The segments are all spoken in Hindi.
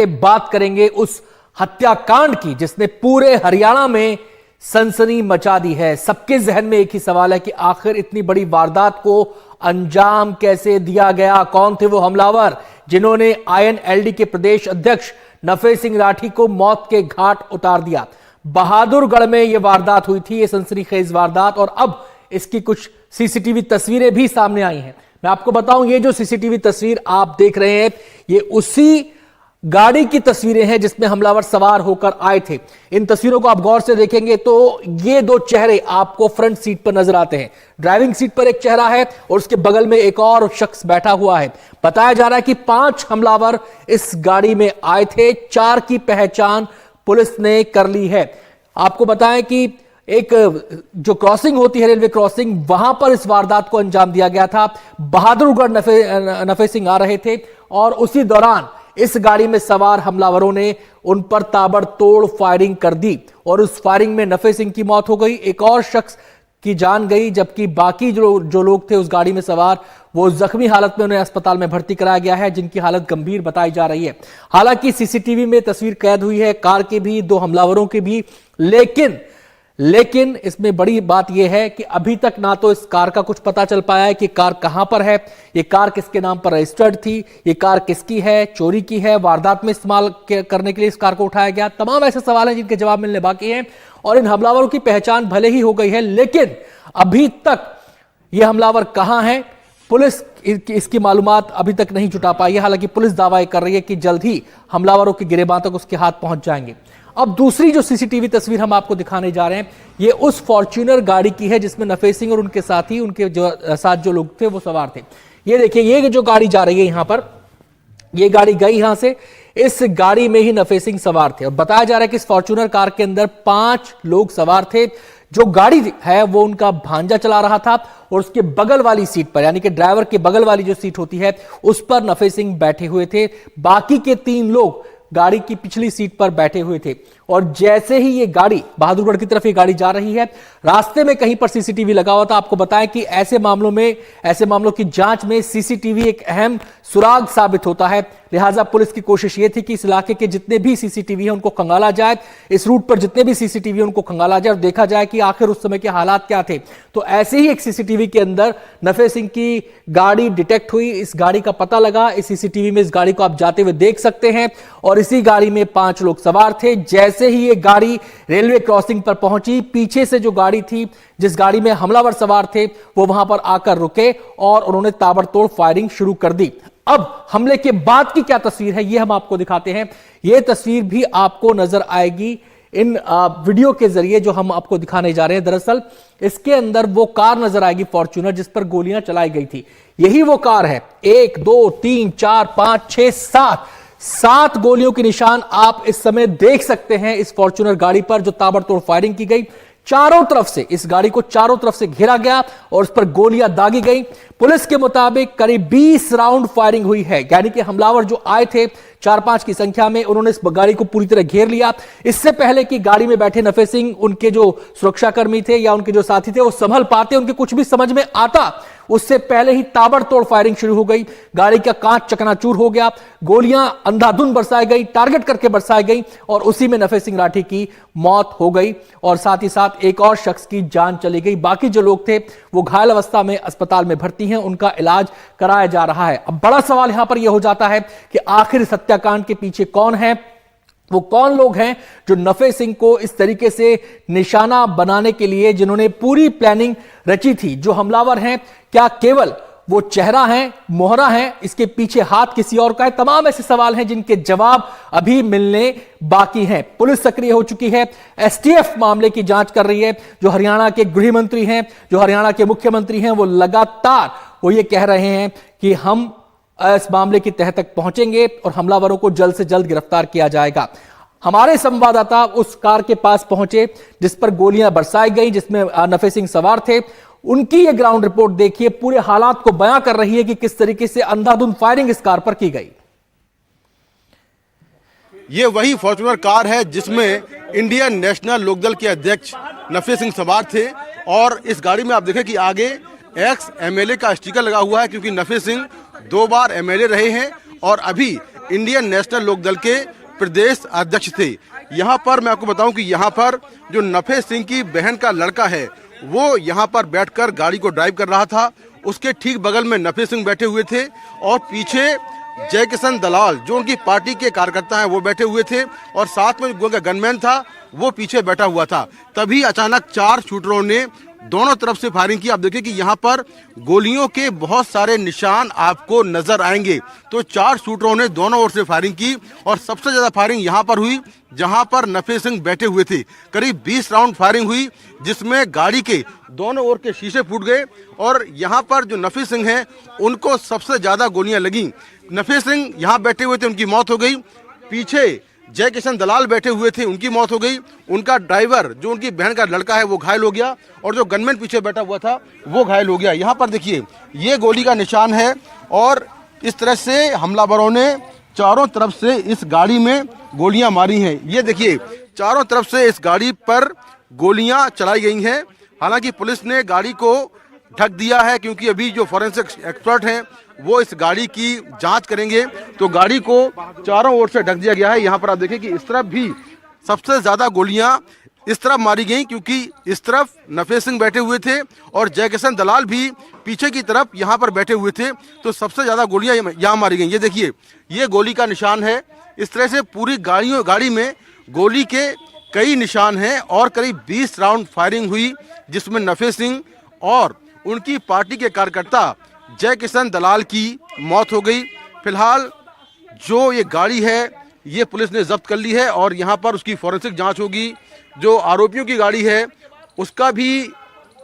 बात करेंगे उस हत्याकांड की जिसने पूरे हरियाणा में सनसनी मचा दी है। सबके जहन में एक ही सवाल है कि आखिर इतनी बड़ी वारदात को अंजाम कैसे दिया गया, कौन थे वो हमलावर जिन्होंने INLD के प्रदेश अध्यक्ष नफे सिंह राठी को मौत के घाट उतार दिया। बहादुरगढ़ में यह वारदात हुई थी, यह सनसनीखेज वारदात, और अब इसकी कुछ CCTV तस्वीरें भी सामने आई हैं। मैं आपको बताऊं, ये जो CCTV तस्वीर आप देख रहे हैं ये उसी गाड़ी की तस्वीरें हैं जिसमें हमलावर सवार होकर आए थे। इन तस्वीरों को आप गौर से देखेंगे तो ये दो चेहरे आपको फ्रंट सीट पर नजर आते हैं। ड्राइविंग सीट पर एक चेहरा है और उसके बगल में एक और शख्स बैठा हुआ है। बताया जा रहा है कि 5 हमलावर इस गाड़ी में आए थे। 4 की पहचान पुलिस ने कर ली है। आपको बताएं कि एक जो क्रॉसिंग होती है, रेलवे क्रॉसिंग, वहां पर इस वारदात को अंजाम दिया गया था। बहादुरगढ़ नफे सिंह आ रहे थे और उसी दौरान इस गाड़ी में सवार हमलावरों ने उन पर ताबड़तोड़ फायरिंग कर दी और उस फायरिंग में नफे सिंह की मौत हो गई, एक और शख्स की जान गई, जबकि बाकी जो लोग थे उस गाड़ी में सवार वो जख्मी हालत में, उन्हें अस्पताल में भर्ती कराया गया है, जिनकी हालत गंभीर बताई जा रही है। हालांकि CCTV में तस्वीर कैद हुई है कार की भी, 2 हमलावरों की भी, लेकिन इसमें बड़ी बात यह है कि अभी तक ना तो इस कार का कुछ पता चल पाया है कि कार कहां पर है, ये कार किसके नाम पर रजिस्टर्ड थी, ये कार किसकी है, चोरी की है, वारदात में इस्तेमाल करने के लिए इस कार को उठाया गया। तमाम ऐसे सवाल हैं जिनके जवाब मिलने बाकी हैं और इन हमलावरों की पहचान भले ही हो गई है, लेकिन अभी तक ये हमलावर कहां है, पुलिस इसकी मालूमात अभी तक नहीं जुटा पाई है। हालांकि पुलिस दावा कर रही है कि जल्द ही हमलावरों की गिरबान तक उसके हाथ पहुंच जाएंगे। अब दूसरी जो CCTV तस्वीर हम आपको दिखाने जा रहे हैं ये उस फॉर्च्यूनर गाड़ी की है जिसमें नफे सिंह और उनके साथी, उनके साथ जो लोग थे वो सवार थे। ये देखिए, ये जो गाड़ी जा रही है यहां पर, ये गाड़ी गई यहां से, इस गाड़ी में ही नफे सिंह सवार थे और बताया जा रहा है कि इस फॉर्च्यूनर कार के अंदर 5 लोग सवार थे। जो गाड़ी है वो उनका भांजा चला रहा था और उसके बगल वाली सीट पर, यानी कि ड्राइवर के बगल वाली जो सीट होती है उस पर नफे सिंह बैठे हुए थे। बाकी के 3 लोग गाड़ी की पिछली सीट पर बैठे हुए थे और जैसे ही ये गाड़ी बहादुरगढ़ की तरफ ये गाड़ी जा रही है, रास्ते में कहीं पर CCTV लगा हुआ था। आपको बताएं कि ऐसे मामलों की जांच में CCTV एक अहम सुराग साबित होता है। लिहाजा पुलिस की कोशिश ये थी कि इस इलाके के जितने भी CCTV हैं उनको खंगाला जाए, इस रूट पर जितने भी CCTV हैं उनको खंगाला जाए और देखा जाए कि आखिर उस समय के हालात क्या थे। तो ऐसे ही एक CCTV के अंदर नफे सिंह की गाड़ी डिटेक्ट हुई, इस गाड़ी का पता लगा। इस CCTV में इस गाड़ी को आप जाते हुए देख सकते हैं और इसी गाड़ी में 5 लोग सवार थे। जैसे ही ये गाड़ी रेलवे क्रॉसिंग पर पहुंची, पीछे से जो गाड़ी थी जिस गाड़ी में हमलावर सवार थे वो वहां पर आकर रुके और उन्होंने ताबड़तोड़ फायरिंग शुरू कर दी। अब हमले के बाद की क्या तस्वीर है ये हम आपको दिखाते हैं। यह तस्वीर भी आपको नजर आएगी इन वीडियो के जरिए जो हम आपको दिखाने जा रहे हैं। दरअसल इसके अंदर वो कार नजर आएगी फॉर्च्यूनर जिस पर गोलियां चलाई गई थी, यही वो कार है। 1 2 3 4 5 6 7 गोलियों के निशान आप इस समय देख सकते हैं इस फॉर्च्यूनर गाड़ी पर जो ताबड़तोड़ फायरिंग की गई। चारों तरफ से इस गाड़ी को चारों तरफ से घेरा गया और उस पर गोलियां दागी गई। पुलिस के मुताबिक करीब 20 राउंड फायरिंग हुई है, यानी कि हमलावर जो आए थे 4-5 की संख्या में, उन्होंने इस गाड़ी को पूरी तरह घेर लिया। इससे पहले कि गाड़ी में बैठे नफे सिंह, उनके जो सुरक्षाकर्मी थे या उनके जो साथी थे वो संभल पाते, उनके कुछ भी समझ में आता, उससे पहले ही ताबड़तोड़ फायरिंग शुरू हो गई। गाड़ी का कांच चकनाचूर हो गया, गोलियां अंधाधुंध बरसाई गई, टारगेट करके बरसाई गई और उसी में नफे सिंह राठी की मौत हो गई और साथ ही साथ एक और शख्स की जान चली गई। बाकी जो लोग थे वो घायल अवस्था में अस्पताल में भर्ती हैं, उनका इलाज कराया जा रहा है। अब बड़ा सवाल यहां पर यह हो जाता है कि आखिर इस हत्याकांड के पीछे कौन है, वो कौन लोग हैं जो नफे सिंह को इस तरीके से निशाना बनाने के लिए, जिन्होंने पूरी प्लानिंग रची थी। जो हमलावर हैं क्या केवल वो चेहरा है, मोहरा है, इसके पीछे हाथ किसी और का है? तमाम ऐसे सवाल हैं जिनके जवाब अभी मिलने बाकी हैं। पुलिस सक्रिय हो चुकी है, STF मामले की जांच कर रही है। जो हरियाणा के गृह मंत्री हैं, जो हरियाणा के मुख्यमंत्री हैं, वो लगातार वो ये कह रहे हैं कि हम इस मामले की तह तक पहुंचेंगे और हमलावरों को जल्द से जल्द गिरफ्तार किया जाएगा। हमारे संवाददाता उस कार के पास पहुंचे जिस पर गोलियां बरसाई गई, जिसमें नफे सिंह सवार थे। उनकी ये ग्राउंड रिपोर्ट देखिए, पूरे हालात को बयां कर रही है कि किस तरीके से अंधाधुंध फायरिंग इस कार पर की गई। ये वही फॉर्च्यूनर कार है जिसमें इंडियन नेशनल लोकदल के अध्यक्ष नफे सिंह सवार थे और इस गाड़ी में आप देखें कि आगे एक्स MLA का स्टिकर लगा हुआ है, क्योंकि नफे सिंह 2 बार MLA रहे हैं और अभी इंडियन नेशनल लोकदल के प्रदेश अध्यक्ष थे। यहाँ पर मैं आपको बताऊं कि यहाँ पर जो नफे सिंह की बहन का लड़का है वो यहाँ पर बैठकर गाड़ी को ड्राइव कर रहा था। उसके ठीक बगल में नफे सिंह बैठे हुए थे और पीछे जय किशन दलाल जो उनकी पार्टी के कार्यकर्ता हैं वो बैठे हुए थे और साथ में जो गनमैन था वो पीछे बैठा हुआ था। तभी अचानक 4 शूटरों ने दोनों तरफ से फायरिंग की। आप देखिए कि यहाँ पर गोलियों के बहुत सारे निशान आपको नजर आएंगे। तो 4 शूटरों ने दोनों ओर से फायरिंग की और सबसे ज्यादा फायरिंग यहाँ पर हुई जहाँ पर नफे सिंह बैठे हुए थे। करीब 20 राउंड फायरिंग हुई जिसमें गाड़ी के दोनों ओर के शीशे फूट गए और यहाँ पर जो नफे सिंह हैं उनको सबसे ज्यादा गोलियां लगी। नफे सिंह यहाँ बैठे हुए थे, उनकी मौत हो गई। पीछे जय किशन दलाल बैठे हुए थे, उनकी मौत हो गई। उनका ड्राइवर जो उनकी बहन का लड़का है वो घायल हो गया और जो गनमैन पीछे बैठा हुआ था वो घायल हो गया। यहाँ पर देखिए ये गोली का निशान है और इस तरह से हमलावरों ने चारों तरफ से इस गाड़ी में गोलियां मारी हैं। ये देखिए चारों तरफ से इस गाड़ी पर गोलियां चलाई गई हैं। हालांकि पुलिस ने गाड़ी को ढक दिया है क्योंकि अभी जो फॉरेंसिक एक्सपर्ट हैं वो इस गाड़ी की जांच करेंगे। तो गाड़ी को चारों ओर से ढक दिया गया है। यहाँ पर आप देखिए कि इस तरफ भी सबसे ज्यादा गोलियां इस तरफ मारी गई क्योंकि इस तरफ नफे सिंह बैठे हुए थे और जय किशन दलाल भी पीछे की तरफ यहाँ पर बैठे हुए थे। तो सबसे ज्यादा गोलियां यहाँ मारी गई। ये देखिए ये गोली का निशान है। इस तरह से पूरी गाड़ी में गोली के कई निशान हैं और करीब 20 राउंड फायरिंग हुई जिसमें नफे सिंह और उनकी पार्टी के कार्यकर्ता जय किशन दलाल की मौत हो गई। फिलहाल जो ये गाड़ी है ये पुलिस ने जब्त कर ली है और यहाँ पर उसकी फॉरेंसिक जांच होगी। जो आरोपियों की गाड़ी है उसका भी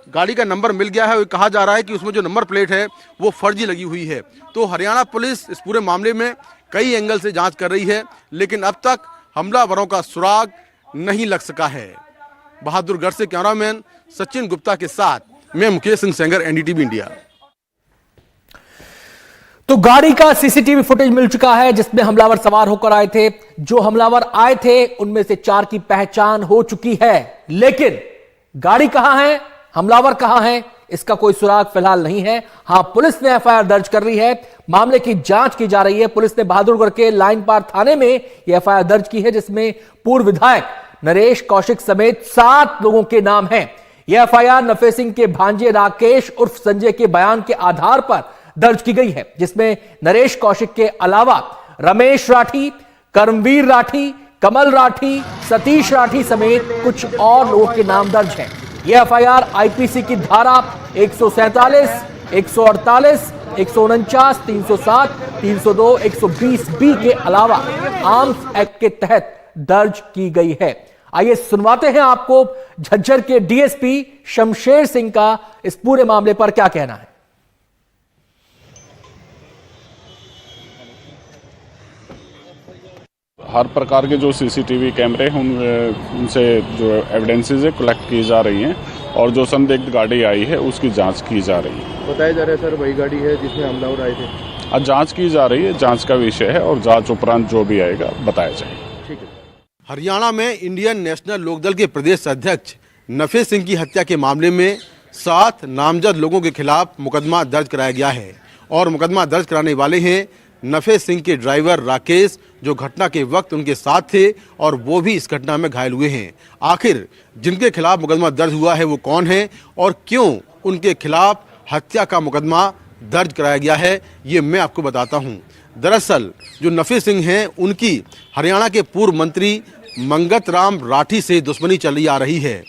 गाड़ी का नंबर मिल गया है। कहा जा रहा है कि उसमें जो नंबर प्लेट है वो फर्जी लगी हुई है। तो हरियाणा पुलिस इस पूरे मामले में कई एंगल से जांच कर रही है लेकिन अब तक हमलावरों का सुराग नहीं लग सका है। बहादुरगढ़ से कैमरामैन सचिन गुप्ता के साथ मैं मुकेश सिंह सेंगर, एनडीटीवी इंडिया। तो गाड़ी का सीसीटीवी फुटेज मिल चुका है जिसमें हमलावर सवार होकर आए थे। जो हमलावर आए थे उनमें से 4 की पहचान हो चुकी है लेकिन गाड़ी कहां है, हमलावर कहां है, इसका कोई सुराग फिलहाल नहीं है। हां, पुलिस ने एफआईआर दर्ज कर ली है, मामले की जांच की जा रही है। पुलिस ने बहादुरगढ़ के लाइन पार थाने में यह एफआईआर दर्ज की है जिसमें पूर्व विधायक नरेश कौशिक समेत 7 लोगों के नाम हैं। यह एफआईआर नफे सिंह के भांजे राकेश उर्फ संजय के बयान के आधार पर दर्ज की गई है जिसमें नरेश कौशिक के अलावा रमेश राठी, कर्मवीर राठी, कमल राठी, सतीश राठी समेत कुछ और लोगों के नाम दर्ज हैं। यह एफआईआर आईपीसी की धारा 147, 148, 149, 307, 302, 120B के अलावा आर्म्स एक्ट के तहत दर्ज की गई है। आइए सुनवाते हैं आपको झज्जर के डीएसपी शमशेर सिंह का इस पूरे मामले पर क्या कहना है। हर प्रकार के जो सीसीटीवी कैमरे हैं उनसे जो एविडेंसेस है कलेक्ट की जा रही हैं और जो संदिग्ध गाड़ी आई है उसकी जांच की जा रही है। बताया जा रहा है सर वही गाड़ी है जिसमें हमलावर आए थे। आज जांच की जा रही है, जांच का विषय है और जांच उपरांत जो भी आएगा बताया जाएगा। ठीक है। हरियाणा में इंडियन नेशनल लोकदल के प्रदेश अध्यक्ष नफे सिंह की हत्या के मामले में 7 नामजद लोगों के खिलाफ मुकदमा दर्ज कराया गया है और मुकदमा दर्ज कराने वाले हैं नफे सिंह के ड्राइवर राकेश जो घटना के वक्त उनके साथ थे और वो भी इस घटना में घायल हुए हैं। आखिर जिनके खिलाफ मुकदमा दर्ज हुआ है वो कौन है और क्यों उनके खिलाफ हत्या का मुकदमा दर्ज कराया गया है ये मैं आपको बताता हूं। दरअसल जो नफे सिंह हैं उनकी हरियाणा के पूर्व मंत्री मंगत राम राठी से दुश्मनी चली आ रही है।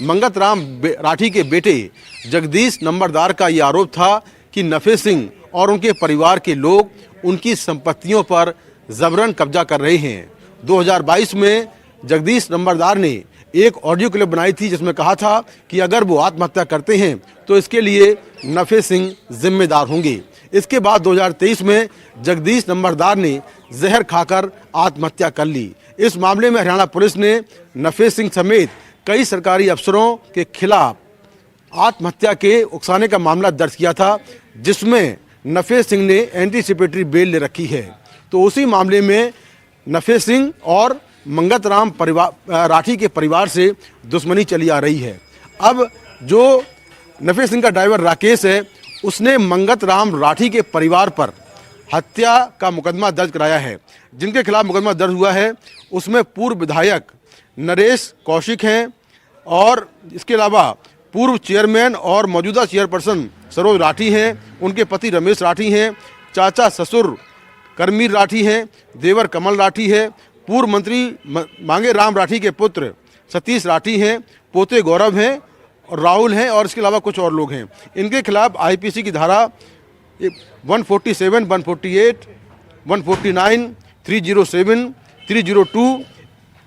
मंगत राम राठी के बेटे जगदीश नंबरदार का ये आरोप था कि नफे सिंह और उनके परिवार के लोग उनकी संपत्तियों पर जबरन कब्जा कर रहे हैं। 2022 में जगदीश नंबरदार ने एक ऑडियो क्लिप बनाई थी जिसमें कहा था कि अगर वो आत्महत्या करते हैं तो इसके लिए नफे सिंह जिम्मेदार होंगे। इसके बाद 2023 में जगदीश नंबरदार ने जहर खाकर आत्महत्या कर ली। इस मामले में हरियाणा पुलिस ने नफे सिंह समेत कई सरकारी अफसरों के खिलाफ आत्महत्या के उकसाने का मामला दर्ज किया था जिसमें नफे सिंह ने एंटीसिपेटरी बेल ले रखी है। तो उसी मामले में नफे सिंह और मंगत राम राठी के परिवार से दुश्मनी चली आ रही है। अब जो नफे सिंह का ड्राइवर राकेश है उसने मंगत राम राठी के परिवार पर हत्या का मुकदमा दर्ज कराया है। जिनके खिलाफ मुकदमा दर्ज हुआ है उसमें पूर्व विधायक नरेश कौशिक हैं और इसके अलावा पूर्व चेयरमैन और मौजूदा चेयरपर्सन सरोज राठी हैं, उनके पति रमेश राठी हैं, चाचा ससुर करमीर राठी हैं, देवर कमल राठी है, पूर्व मंत्री मांगे राम राठी के पुत्र सतीश राठी हैं, पोते गौरव हैं और राहुल हैं और इसके अलावा कुछ और लोग हैं। इनके खिलाफ आईपीसी की धारा 147, 148, 149, 307, 302,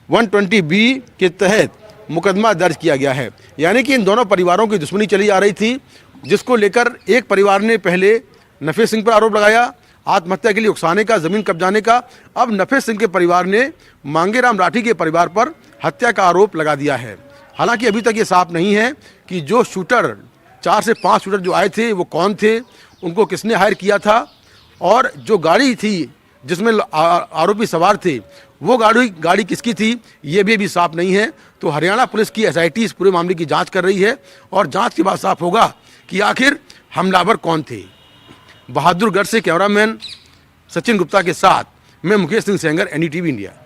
120B के तहत मुकदमा दर्ज किया गया है। यानी कि इन दोनों परिवारों की दुश्मनी चली आ रही थी, जिसको लेकर एक परिवार ने पहले नफे सिंह पर आरोप लगाया आत्महत्या के लिए उकसाने का, ज़मीन कब्जाने का। अब नफे सिंह के परिवार ने मांगेराम राठी के परिवार पर हत्या का आरोप लगा दिया है। हालांकि अभी तक ये साफ नहीं है कि जो शूटर 4 से 5 शूटर जो आए थे वो कौन थे, उनको किसने हायर किया था और जो गाड़ी थी जिसमें आरोपी सवार थे वो गाड़ी किसकी थी, ये भी अभी साफ नहीं है। तो हरियाणा पुलिस की एसआईटी इस पूरे मामले की जांच कर रही है और जांच के बाद साफ होगा कि आखिर हमलावर कौन थे। बहादुरगढ़ से कैमरामैन सचिन गुप्ता के साथ मैं मुकेश सिंह सेंगर, NDTV इंडिया।